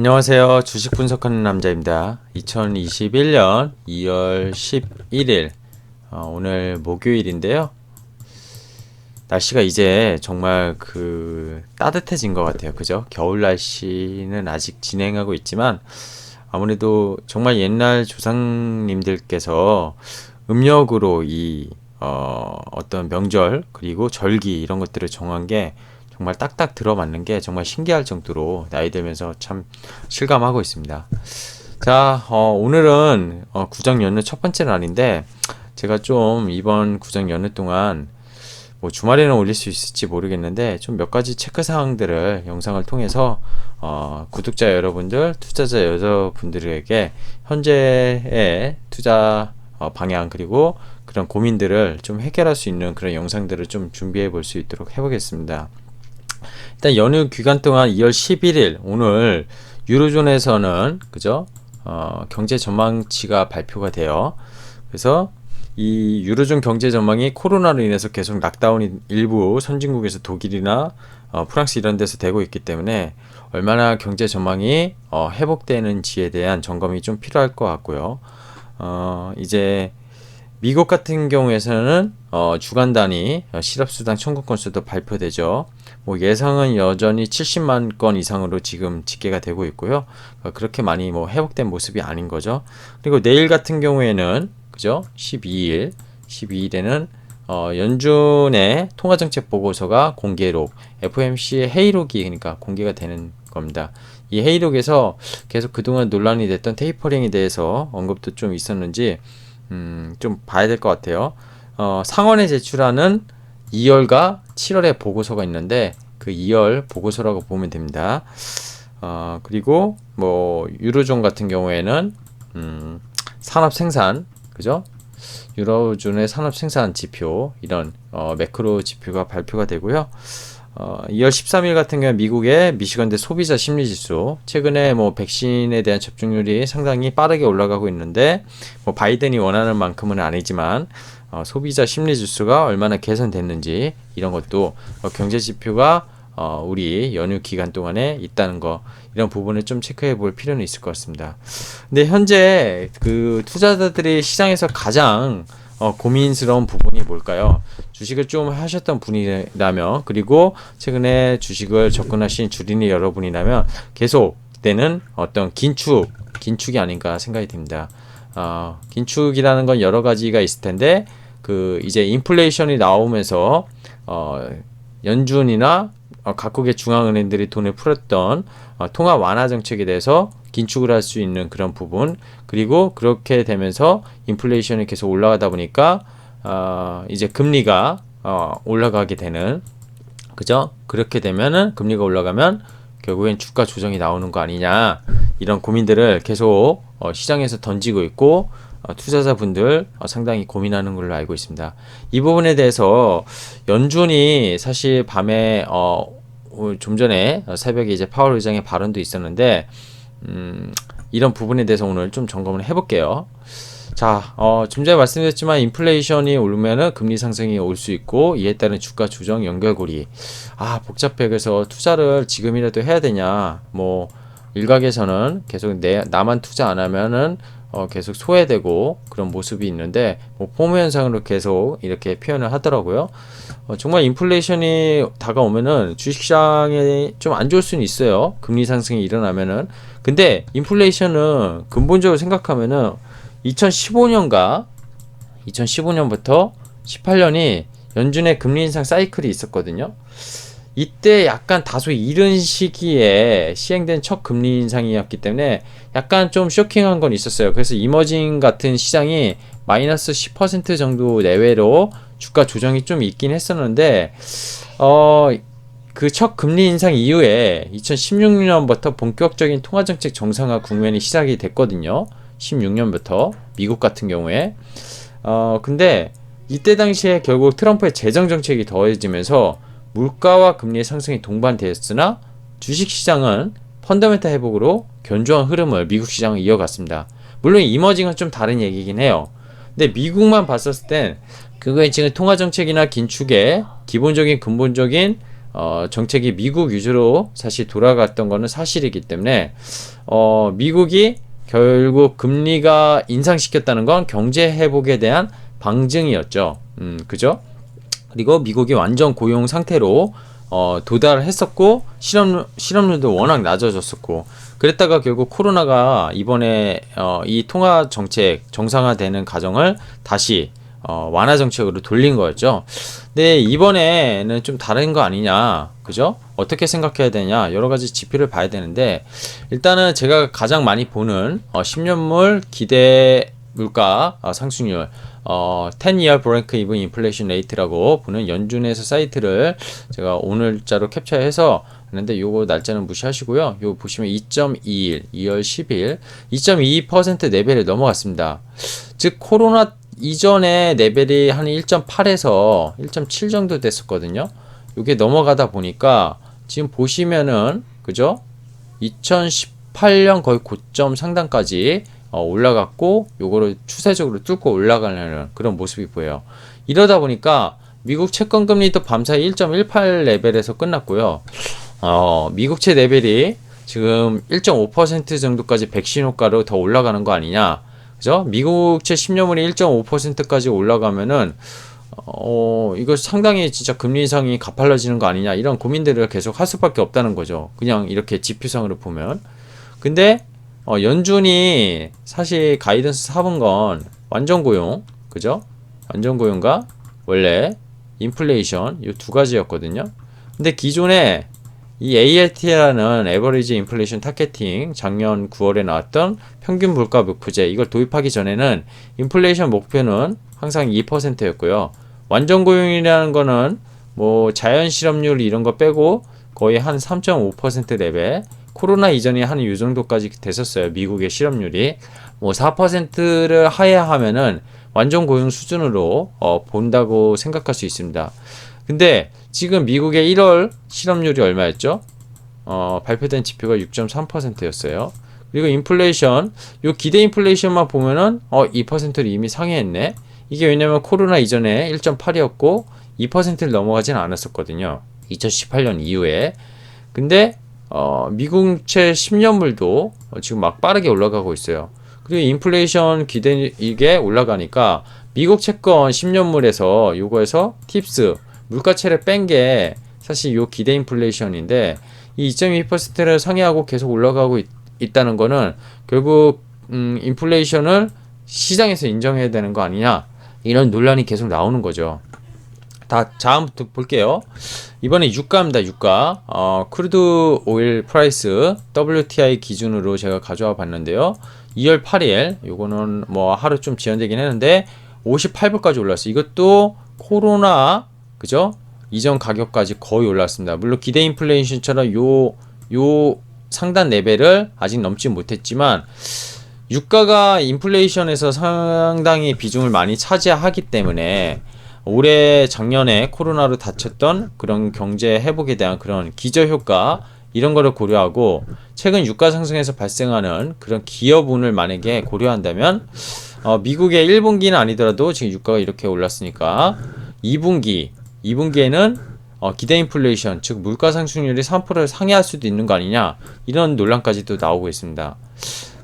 안녕하세요. 주식 분석하는 남자입니다. 2021년 2월 11일, 오늘 목요일인데요. 날씨가 이제 정말 따뜻해진 것 같아요. 그죠? 겨울 날씨는 아직 진행하고 있지만, 아무래도 정말 옛날 조상님들께서 음력으로 어떤 명절, 그리고 절기 이런 것들을 정한 게 정말 딱딱 들어맞는 게 정말 신기할 정도로 나이 들면서 참 실감하고 있습니다. 자, 오늘은 구정 연휴 첫 번째 날인데 제가 좀 이번 구정 연휴 동안 뭐 주말에는 올릴 수 있을지 모르겠는데 좀 몇 가지 체크 사항들을 영상을 통해서 구독자 여러분들, 투자자 여러분들에게 현재의 투자 방향 그리고 그런 고민들을 좀 해결할 수 있는 그런 영상들을 좀 준비해 볼 수 있도록 해보겠습니다. 일단 연휴 기간 동안 2월 11일 오늘 유로존에서는 그죠? 경제 전망치가 발표가 돼요. 그래서 이 유로존 경제 전망이 코로나로 인해서 계속 락다운이 일부 선진국에서 독일이나 프랑스 이런 데서 되고 있기 때문에 얼마나 경제 전망이 회복되는지에 대한 점검이 좀 필요할 것 같고요. 이제 미국 같은 경우에서는 주간 단위 실업수당 청구 건수도 발표되죠. 뭐 예상은 여전히 70만 건 이상으로 지금 집계가 되고 있고요. 그렇게 많이 뭐 회복된 모습이 아닌 거죠. 그리고 내일 같은 경우에는 그죠? 12일에는 연준의 통화정책 보고서가 공개록, FOMC의 회의록이 그러니까 공개가 되는 겁니다. 이 회의록에서 계속 그동안 논란이 됐던 테이퍼링에 대해서 언급도 좀 있었는지 좀 봐야 될 것 같아요. 상원에 제출하는 2월과 7월의 보고서가 있는데 그 2월 보고서라고 보면 됩니다. 그리고 뭐 유로존 같은 경우에는 산업 생산, 그죠? 유로존의 산업 생산 지표 이런 매크로 지표가 발표가 되고요. 2월 13일 같은 경우 미국의 미시건대 소비자 심리지수 최근에 뭐 백신에 대한 접종률이 상당히 빠르게 올라가고 있는데 뭐 바이든이 원하는 만큼은 아니지만 소비자 심리지수가 얼마나 개선됐는지 이런 것도 경제 지표가 우리 연휴 기간 동안에 있다는 거 이런 부분을 좀 체크해 볼 필요는 있을 것 같습니다. 근데 현재 그 투자자들이 시장에서 가장 고민스러운 부분이 뭘까요? 주식을 좀 하셨던 분이라면 그리고 최근에 주식을 접근하신 주린이 여러분이라면 계속되는 어떤 긴축이 아닌가 생각이 듭니다. 긴축이라는 건 여러 가지가 있을 텐데 이제 인플레이션이 나오면서 연준이나 각국의 중앙은행들이 돈을 풀었던 통화 완화 정책에 대해서 긴축을 할 수 있는 그런 부분 그리고 그렇게 되면서 인플레이션이 계속 올라가다 보니까 이제 금리가 올라가게 되는 그죠? 그렇게 되면은 금리가 올라가면 결국엔 주가 조정이 나오는 거 아니냐 이런 고민들을 계속 시장에서 던지고 있고 투자자분들 상당히 고민하는 걸로 알고 있습니다. 이 부분에 대해서 연준이 사실 밤에 좀 전에 새벽에 이제 파월 의장의 발언도 있었는데 이런 부분에 대해서 오늘 좀 점검을 해볼게요. 자, 좀 전에 말씀드렸지만 인플레이션이 오르면은 금리 상승이 올 수 있고 이에 따른 주가 조정 연결고리 복잡해. 그래서 투자를 지금이라도 해야 되냐 뭐 일각에서는 계속 나만 투자 안 하면은 계속 소외되고 그런 모습이 있는데 뭐 포모 현상으로 계속 이렇게 표현을 하더라고요. 정말 인플레이션이 다가오면은 주식시장에 좀 안 좋을 수는 있어요. 금리 상승이 일어나면은. 근데 인플레이션은 근본적으로 생각하면은 2015년부터 18년이 연준의 금리 인상 사이클이 있었거든요. 이때 약간 다소 이른 시기에 시행된 첫 금리 인상이었기 때문에 약간 좀 쇼킹한 건 있었어요. 그래서 이머징 같은 시장이 마이너스 10% 정도 내외로 주가 조정이 좀 있긴 했었는데 그 첫 금리 인상 이후에 2016년부터 본격적인 통화정책 정상화 국면이 시작이 됐거든요. 16년부터 미국 같은 경우에 근데 이때 당시에 결국 트럼프의 재정정책이 더해지면서 물가와 금리의 상승이 동반되었으나 주식시장은 펀더멘탈 회복으로 견조한 흐름을 미국 시장은 이어갔습니다. 물론 이머징은 좀 다른 얘기긴 해요. 근데 미국만 봤었을 땐 그거에 지금 통화정책이나 긴축의 기본적인 근본적인 정책이 미국 위주로 사실 돌아갔던 거는 사실이기 때문에 미국이 결국 금리가 인상시켰다는 건 경제 회복에 대한 방증이었죠. 그죠? 그리고 미국이 완전 고용 상태로 도달을 했었고 실업률도 워낙 낮아졌었고 그랬다가 결국 코로나가 이번에 이 통화 정책 정상화되는 과정을 다시 완화 정책으로 돌린 거였죠. 근데 이번에는 좀 다른 거 아니냐, 그죠? 어떻게 생각해야 되냐, 여러 가지 지표를 봐야 되는데 일단은 제가 가장 많이 보는 10년물 기대 물가 상승률 10-year break-even inflation rate라고 보는 연준에서 사이트를 제가 오늘자로 캡처해서 했는데 요거 날짜는 무시하시고요. 요거 보시면 2.21 2월 10일 2.22% 레벨을 넘어갔습니다. 즉 코로나 이전에 레벨이 한 1.8에서 1.7 정도 됐었거든요. 요게 넘어가다 보니까 지금 보시면은 그죠? 2018년 거의 고점 상단까지 올라갔고 요거를 추세적으로 뚫고 올라가려는 그런 모습이 보여요. 이러다 보니까 미국 채권 금리도 밤사이 1.18 레벨에서 끝났고요. 미국채 레벨이 지금 1.5% 정도까지 백신 효과로 더 올라가는 거 아니냐. 그죠? 미국채 10년물이 1.5%까지 올라가면은 이거 상당히 진짜 금리 인상이 가팔라지는 거 아니냐 이런 고민들을 계속 할 수밖에 없다는 거죠. 그냥 이렇게 지표상으로 보면. 근데 연준이 사실 가이던스 잡은 건 완전 고용, 그죠? 완전 고용과 원래 인플레이션 이 두 가지였거든요. 근데 기존에 이 ALT라는 Average Inflation Targeting 작년 9월에 나왔던 평균 물가 목표제 이걸 도입하기 전에는 인플레이션 목표는 항상 2%였고요. 완전 고용이라는 거는 뭐 자연 실업률 이런 거 빼고 거의 한 3.5% 레벨. 코로나 이전에 한 이 정도까지 됐었어요. 미국의 실업률이 뭐 4%를 하회하면은 완전 고용 수준으로 본다고 생각할 수 있습니다. 근데 지금 미국의 1월 실업률이 얼마였죠? 발표된 지표가 6.3%였어요. 그리고 인플레이션, 요 기대 인플레이션만 보면은 2%를 이미 상회했네. 이게 왜냐면 코로나 이전에 1.8이었고 2%를 넘어가진 않았었거든요. 2018년 이후에. 근데 미국채 10년물도 지금 막 빠르게 올라가고 있어요. 그리고 인플레이션 기대 이게 올라가니까 미국 채권 10년물에서 요거에서 팁스 물가채를 뺀 게 사실 요 기대 인플레이션인데 이 2.2%를 상회하고 계속 올라가고 있다는 거는 결국 인플레이션을 시장에서 인정해야 되는 거 아니냐 이런 논란이 계속 나오는 거죠. 다음부터 볼게요. 이번에 유가입니다. 유가. 크루드 오일 프라이스 WTI 기준으로 제가 가져와 봤는데요. 2월 8일 요거는 뭐 하루 좀 지연되긴 했는데 58불까지 올랐어요. 이것도 코로나 그죠? 이전 가격까지 거의 올랐습니다. 물론 기대 인플레이션처럼 요 상단 레벨을 아직 넘지 못했지만 유가가 인플레이션에서 상당히 비중을 많이 차지하기 때문에 올해 작년에 코로나로 다쳤던 그런 경제 회복에 대한 그런 기저효과 이런 거를 고려하고 최근 유가 상승에서 발생하는 그런 기여분을 만약에 고려한다면 미국의 1분기는 아니더라도 지금 유가가 이렇게 올랐으니까 2분기에는 기대 인플레이션 즉 물가 상승률이 3%를 상회할 수도 있는 거 아니냐 이런 논란까지도 나오고 있습니다.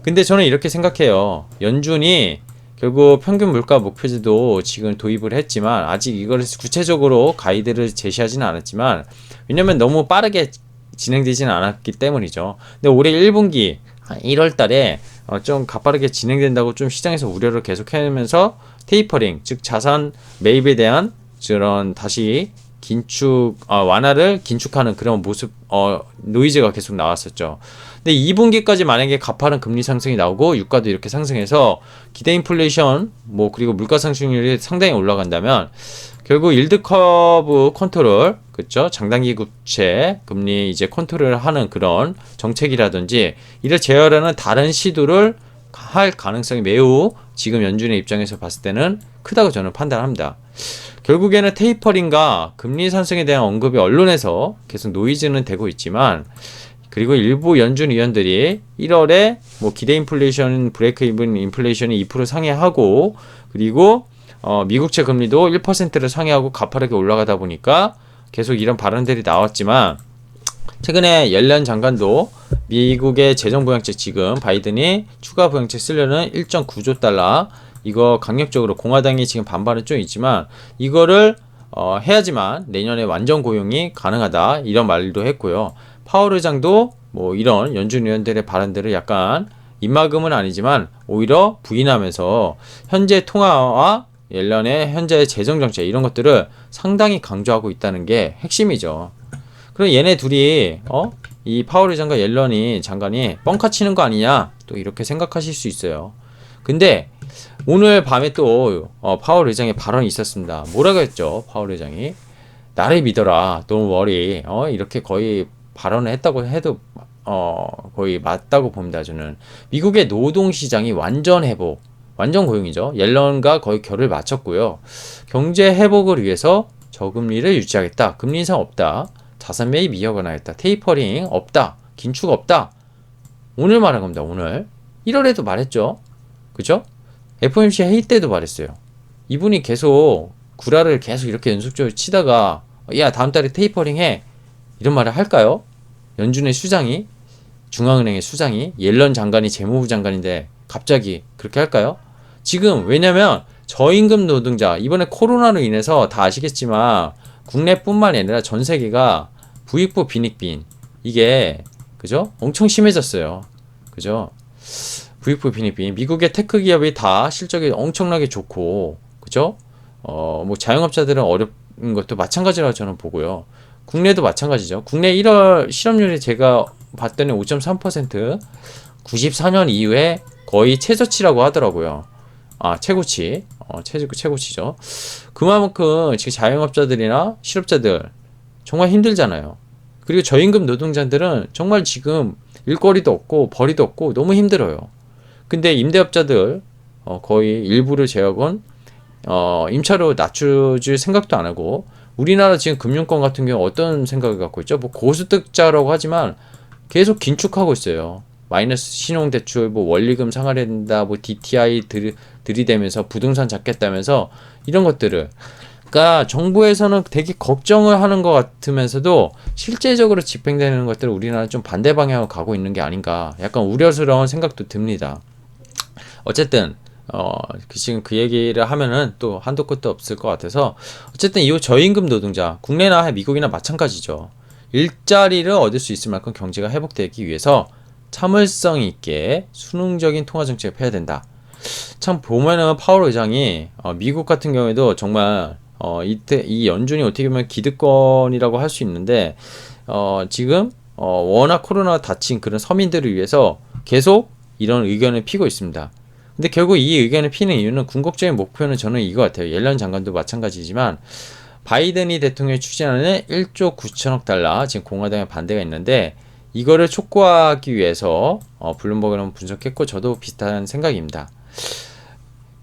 근데 저는 이렇게 생각해요. 연준이 결국 평균 물가 목표제도 지금 도입을 했지만 아직 이걸 구체적으로 가이드를 제시하지는 않았지만 왜냐면 너무 빠르게 진행되지는 않았기 때문이죠. 근데 올해 1분기 1월 달에 좀 가파르게 진행된다고 좀 시장에서 우려를 계속하면서 테이퍼링 즉 자산 매입에 대한 그런 다시 완화를 긴축하는 그런 모습 노이즈가 계속 나왔었죠. 근데 2분기까지 만약에 가파른 금리 상승이 나오고 유가도 이렇게 상승해서 기대 인플레이션 그리고 물가 상승률이 상당히 올라간다면 결국 일드 커브 컨트롤 그렇죠? 장단기 국채 금리 이제 컨트롤을 하는 그런 정책이라든지 이를 제어하는 다른 시도를 할 가능성이 매우 지금 연준의 입장에서 봤을 때는 크다고 저는 판단합니다. 결국에는 테이퍼링과 금리 상승에 대한 언급이 언론에서 계속 노이즈는 되고 있지만 그리고 일부 연준 위원들이 1월에 기대 인플레이션 브레이크 이븐 인플레이션이 2% 상회하고 그리고 미국채 금리도 1%를 상회하고 가파르게 올라가다 보니까 계속 이런 발언들이 나왔지만 최근에 옐런 장관도 미국의 재정부양책 지금 바이든이 추가 부양책 쓰려는 1.9조 달러 이거 강력적으로 공화당이 지금 반발은 좀 있지만 이거를 해야지만 내년에 완전 고용이 가능하다 이런 말도 했고요. 파월 의장도 뭐 이런 연준 의원들의 발언들을 약간 입막음은 아니지만 오히려 부인하면서 현재 통화와 옐런의 현재 재정 정책 이런 것들을 상당히 강조하고 있다는 게 핵심이죠. 그럼 얘네 둘이 이 파월 의장과 옐런이 장관이 뻥카 치는 거 아니냐 또 이렇게 생각하실 수 있어요. 근데 오늘 밤에 또 파월 의장의 발언이 있었습니다. 뭐라고 했죠? 파월 의장이 나를 믿어라, don't worry. 이렇게 거의 발언을 했다고 해도 거의 맞다고 봅니다. 저는 미국의 노동 시장이 완전 회복, 완전 고용이죠. 옐런과 거의 결을 맞췄고요. 경제 회복을 위해서 저금리를 유지하겠다. 금리 인상 없다. 자산 매입 이어가나 했다. 테이퍼링 없다. 긴축 없다. 오늘 말한 겁니다. 오늘 1월에도 말했죠. 그죠? FOMC 회의 때도 말했어요. 이분이 계속 구라를 계속 이렇게 연속적으로 치다가 야 다음 달에 테이퍼링 해 이런 말을 할까요? 연준의 수장이 중앙은행의 수장이 옐런 장관이 재무부 장관인데 갑자기 그렇게 할까요? 지금 왜냐면 저임금 노동자 이번에 코로나로 인해서 다 아시겠지만 국내뿐만 아니라 전 세계가 부익부 빈익빈 이게 그죠? 엄청 심해졌어요. 그죠? 부익부 빈익빈 미국의 테크 기업이 다 실적이 엄청나게 좋고 그죠? 뭐 자영업자들은 어려운 것도 마찬가지라고 저는 보고요. 국내도 마찬가지죠. 국내 1월 실업률이 제가 봤더니 5.3% 94년 이후에 거의 최저치라고 하더라고요. 아 최고치 최고치죠. 그만큼 지금 자영업자들이나 실업자들 정말 힘들잖아요. 그리고 저임금 노동자들은 정말 지금 일거리도 없고 벌이도 없고 너무 힘들어요. 근데 임대업자들 거의 일부를 제약은 임차료 낮춰줄 생각도 안 하고 우리나라 지금 금융권 같은 경우 어떤 생각을 갖고 있죠? 뭐 고소득자라고 하지만 계속 긴축하고 있어요. 마이너스 신용대출, 뭐 원리금 상환해야 된다, 뭐 DTI 들이대면서 부동산 잡겠다면서 이런 것들을. 그러니까 정부에서는 되게 걱정을 하는 것 같으면서도 실제적으로 집행되는 것들을 우리나라는 좀 반대 방향으로 가고 있는 게 아닌가. 약간 우려스러운 생각도 듭니다. 어쨌든 지금 그 얘기를 하면은 또 한도 끝도 없을 것 같아서 어쨌든 이 저임금 노동자 국내나 미국이나 마찬가지죠. 일자리를 얻을 수 있을 만큼 경제가 회복되기 위해서 참을성 있게 수능적인 통화 정책을 펴야 된다. 참 보면은 파월 의장이 미국 같은 경우에도 정말 이때 이 연준이 어떻게 보면 기득권이라고 할 수 있는데 지금 워낙 코로나 다친 그런 서민들을 위해서 계속 이런 의견을 피고 있습니다. 근데 결국 이 의견을 피는 이유는 궁극적인 목표는 저는 이거 같아요. 옐런 장관도 마찬가지지만 바이든이 대통령이 추진하는 1조 9천억 달러 지금 공화당의 반대가 있는데 이거를 촉구하기 위해서 블룸버그는 분석했고 저도 비슷한 생각입니다.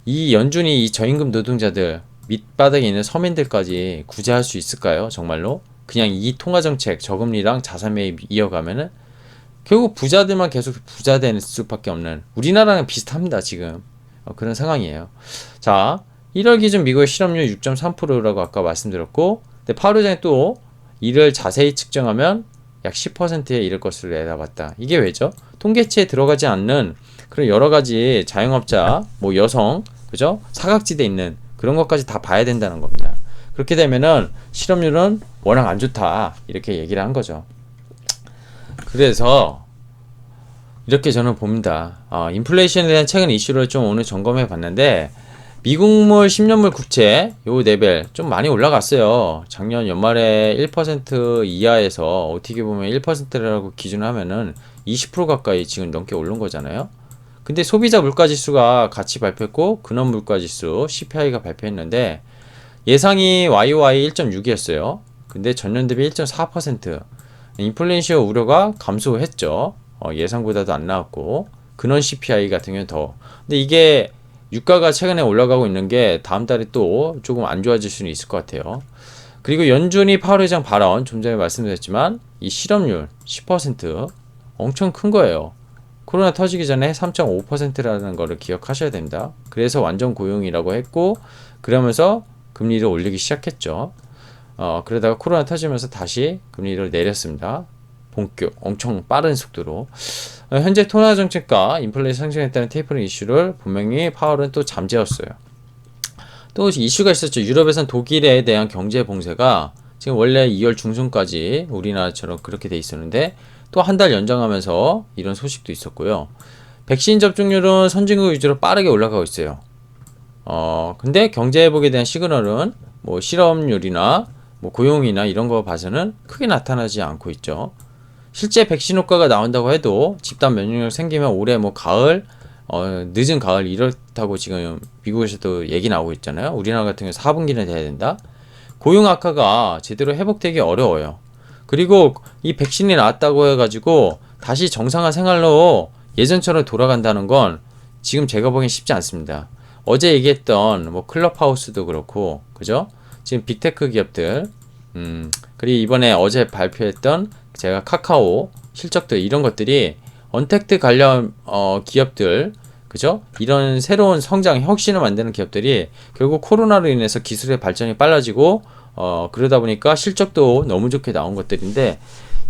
이 연준이 이 저임금 노동자들 밑바닥에 있는 서민들까지 구제할 수 있을까요? 정말로? 그냥 이 통화정책 저금리랑 자산 매입 이어가면은 결국 부자들만 계속 부자 될 수밖에 없는 우리나라랑 비슷합니다. 지금 그런 상황이에요. 자 1월 기준 미국의 실업률 6.3%라고 아까 말씀드렸고 근데 파월 의장이 또 이를 자세히 측정하면 약 10%에 이를 것으로 내다봤다. 이게 왜죠? 통계치에 들어가지 않는 그런 여러 가지 자영업자, 뭐 여성, 그죠? 사각지대에 있는 그런 것까지 다 봐야 된다는 겁니다. 그렇게 되면은 실업률은 워낙 안 좋다. 이렇게 얘기를 한 거죠. 그래서 이렇게 저는 봅니다. 인플레이션에 대한 최근 이슈를 좀 오늘 점검해 봤는데 미국물 10년물 국채 요 레벨 좀 많이 올라갔어요. 작년 연말에 1% 이하에서 어떻게 보면 1%라고 기준하면은 20% 가까이 지금 넘게 오른 거잖아요. 근데 소비자 물가지수가 같이 발표했고 근원 물가지수 CPI가 발표했는데 예상이 YOY 1.6이었어요. 근데 전년 대비 1.4% 인플레이션 우려가 감소했죠. 예상보다도 안 나왔고 근원 CPI 같은 경우는 더. 근데 이게 유가가 최근에 올라가고 있는 게 다음 달에 또 조금 안 좋아질 수는 있을 것 같아요. 그리고 연준이 파월 의장 발언 좀 전에 말씀드렸지만 이 실업률 10% 엄청 큰 거예요. 코로나 터지기 전에 3.5%라는 거를 기억하셔야 됩니다. 그래서 완전 고용이라고 했고 그러면서 금리를 올리기 시작했죠. 그러다가 코로나 터지면서 다시 금리를 내렸습니다. 본격 엄청 빠른 속도로. 현재 통화 정책과 인플레이션 상승에 따른 테이퍼링 이슈를 분명히 파월은 또 잠재웠어요. 또 이슈가 있었죠. 유럽에선 독일에 대한 경제 봉쇄가 지금 원래 2월 중순까지 우리나라처럼 그렇게 돼 있었는데 또 한 달 연장하면서 이런 소식도 있었고요. 백신 접종률은 선진국 위주로 빠르게 올라가고 있어요. 근데 경제 회복에 대한 시그널은 뭐 실업률이나 뭐 고용이나 이런 거 봐서는 크게 나타나지 않고 있죠. 실제 백신 효과가 나온다고 해도 집단 면역력 생기면 올해 뭐 가을, 늦은 가을 이렇다고 지금 미국에서도 얘기 나오고 있잖아요. 우리나라 같은 경우 4분기는 돼야 된다. 고용 악화가 제대로 회복되기 어려워요. 그리고 이 백신이 나왔다고 해가지고 다시 정상화 생활로 예전처럼 돌아간다는 건 지금 제가 보기엔 쉽지 않습니다. 어제 얘기했던 뭐 클럽하우스도 그렇고, 그죠? 지금 빅테크 기업들, 그리고 이번에 어제 발표했던 제가 카카오 실적들 이런 것들이 언택트 관련 기업들, 그죠? 이런 새로운 성장 혁신을 만드는 기업들이 결국 코로나로 인해서 기술의 발전이 빨라지고 그러다 보니까 실적도 너무 좋게 나온 것들인데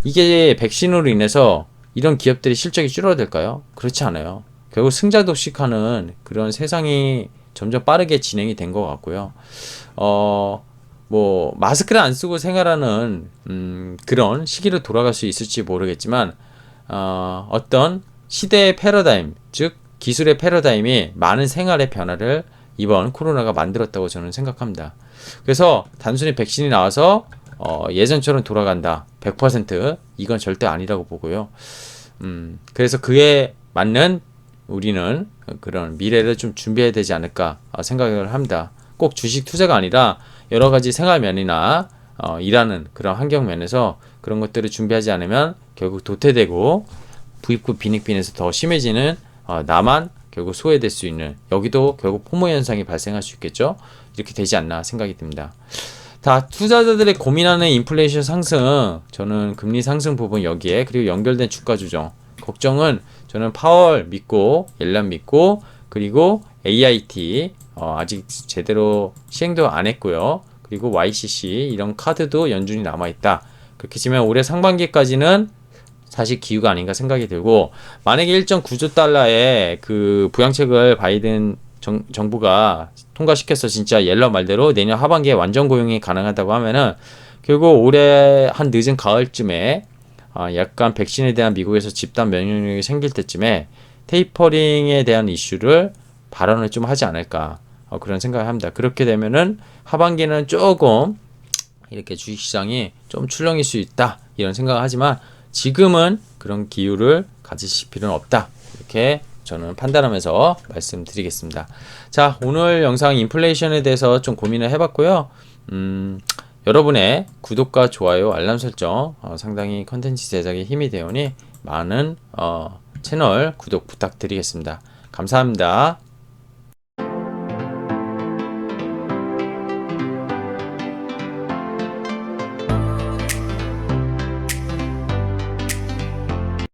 이게 백신으로 인해서 이런 기업들이 실적이 줄어들까요? 그렇지 않아요. 결국 승자독식하는 그런 세상이 점점 빠르게 진행이 된 것 같고요. 뭐 마스크를 안 쓰고 생활하는 그런 시기로 돌아갈 수 있을지 모르겠지만 어떤 시대의 패러다임, 즉 기술의 패러다임이 많은 생활의 변화를 이번 코로나가 만들었다고 저는 생각합니다. 그래서 단순히 백신이 나와서 예전처럼 돌아간다 100% 이건 절대 아니라고 보고요. 그래서 그에 맞는 우리는 그런 미래를 좀 준비해야 되지 않을까 생각을 합니다. 꼭 주식 투자가 아니라 여러 가지 생활면이나 일하는 그런 환경 면에서 그런 것들을 준비하지 않으면 결국 도태되고 부익부 빈익빈에서 더 심해지는 나만 결국 소외될 수 있는 여기도 결국 포모 현상이 발생할 수 있겠죠. 이렇게 되지 않나 생각이 듭니다. 다 투자자들의 고민하는 인플레이션 상승, 저는 금리 상승 부분 여기에 그리고 연결된 주가 조정 걱정은 저는 파월 믿고 옐런 믿고 그리고 AIT 아직 제대로 시행도 안 했고요. 그리고 YCC 이런 카드도 연준이 남아있다. 그렇게 치면 올해 상반기까지는 사실 기후가 아닌가 생각이 들고 만약에 1.9조 달러의 그 부양책을 바이든 정부가 통과시켜서 진짜 옐런 말대로 내년 하반기에 완전 고용이 가능하다고 하면은 결국 올해 한 늦은 가을쯤에 약간 백신에 대한 미국에서 집단 면역력이 생길 때쯤에 테이퍼링에 대한 이슈를 발언을 좀 하지 않을까 그런 생각을 합니다. 그렇게 되면은 하반기는 조금 이렇게 주식시장이 좀 출렁일 수 있다 이런 생각을 하지만 지금은 그런 기후를 가지실 필요는 없다 이렇게 저는 판단하면서 말씀드리겠습니다. 자, 오늘 영상 인플레이션에 대해서 좀 고민을 해봤고요. 여러분의 구독과 좋아요, 알람 설정 상당히 컨텐츠 제작에 힘이 되오니 많은 채널 구독 부탁드리겠습니다. 감사합니다.